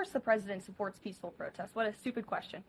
course the president supports peaceful protest. What a stupid question.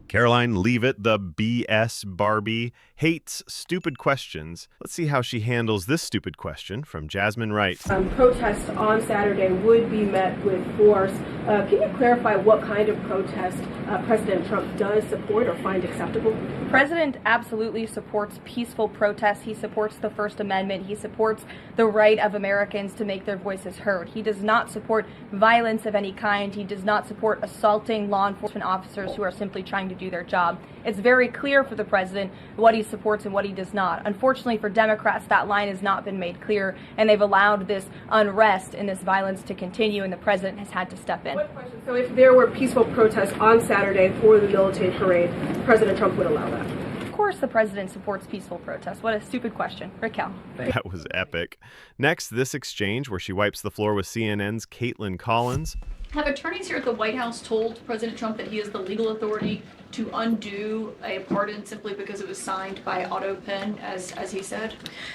Karoline Leavitt, the BS Barbie, hates stupid questions. Let's see how she handles this stupid question from Jasmine Wright. Protests on Saturday would be met with force. Can you clarify what kind of protest President Trump does support or find acceptable? The president absolutely supports peaceful protests. He supports the First Amendment. He supports the right of Americans to make their voices heard. He does not support violence of any kind. He does not support assaulting law enforcement officers who are simply trying to do their job. It's very clear for the president what he supports and what he does not. Unfortunately for Democrats, that line has not been made clear, and they've allowed this unrest and this violence to continue, and the president has had to step in. What question? So if there were peaceful protests on Saturday for the military parade, President Trump would allow that? Of course the president supports peaceful protests. What a stupid question. Raquel. That was epic. Next, this exchange where she wipes the floor with CNN's Caitlyn Collins. Have attorneys here at the White House told President Trump that he has the legal authority to undo a pardon simply because it was signed by auto pen, as he said?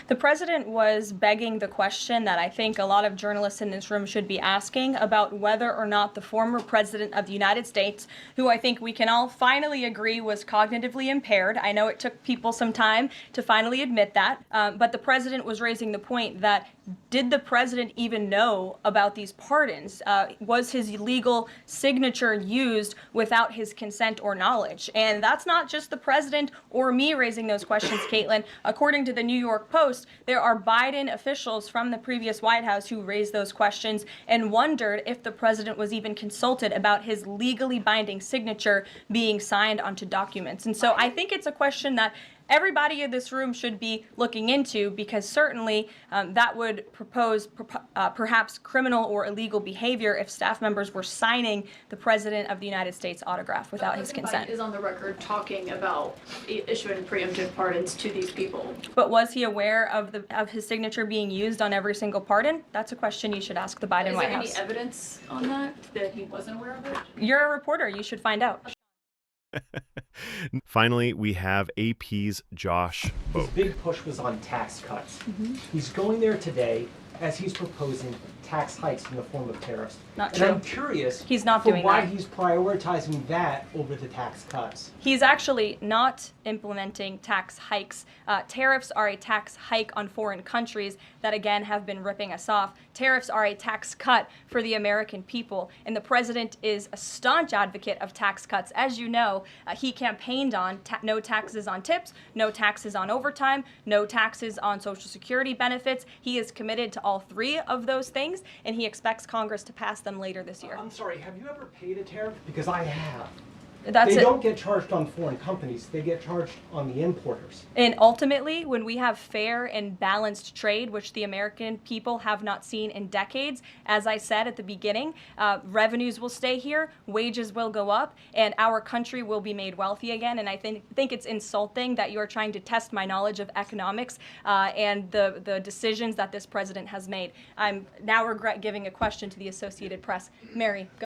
The president was begging the question that I think a lot of journalists in this room should be asking about whether or not the former president of the United States, who I think we can all finally agree was cognitively impaired. I know it took people some time to finally admit that, but the president was raising the point that did the president even know about these pardons? Was his legal signature used without his consent or knowledge? And that's not just the president or me raising those questions, Caitlyn. According to the New York Post, there are Biden officials from the previous White House who raised those questions and wondered if the president was even consulted about his legally binding signature being signed onto documents. And so I think it's a question that everybody in this room should be looking into, because certainly that would propose perhaps criminal or illegal behavior if staff members were signing the President of the United States autograph without his consent. Biden is on the record talking about issuing preemptive pardons to these people. But was he aware of his signature being used on every single pardon? That's a question you should ask the Biden White House. Is there any evidence on that he wasn't aware of it? You're a reporter. You should find out. Finally, we have APs Josh Boak. His big push was on tax cuts. He's going there today as he's proposing tax hikes in the form of tariffs. Not and true. I'm curious He's not for doing why that. he's prioritizing that over the tax cuts. He's actually not implementing tax hikes. Tariffs are a tax hike on foreign countries that, again, have been ripping us off. Tariffs are a tax cut for the American people, and the president is a staunch advocate of tax cuts. As you know, he campaigned on no taxes on tips, no taxes on overtime, no taxes on Social Security benefits. He is committed to all three of those things, and he expects Congress to pass them later this year. I'm sorry, have you ever paid a tariff? Because I have. They don't get charged on foreign companies, they get charged on the importers. And ultimately, when we have fair and balanced trade, which the American people have not seen in decades, as I said at the beginning, revenues will stay here, wages will go up, and our country will be made wealthy again. And I think it's insulting that you're trying to test my knowledge of economics and the decisions that this president has made. I'm now regret giving a question to the Associated Press. Mary, go.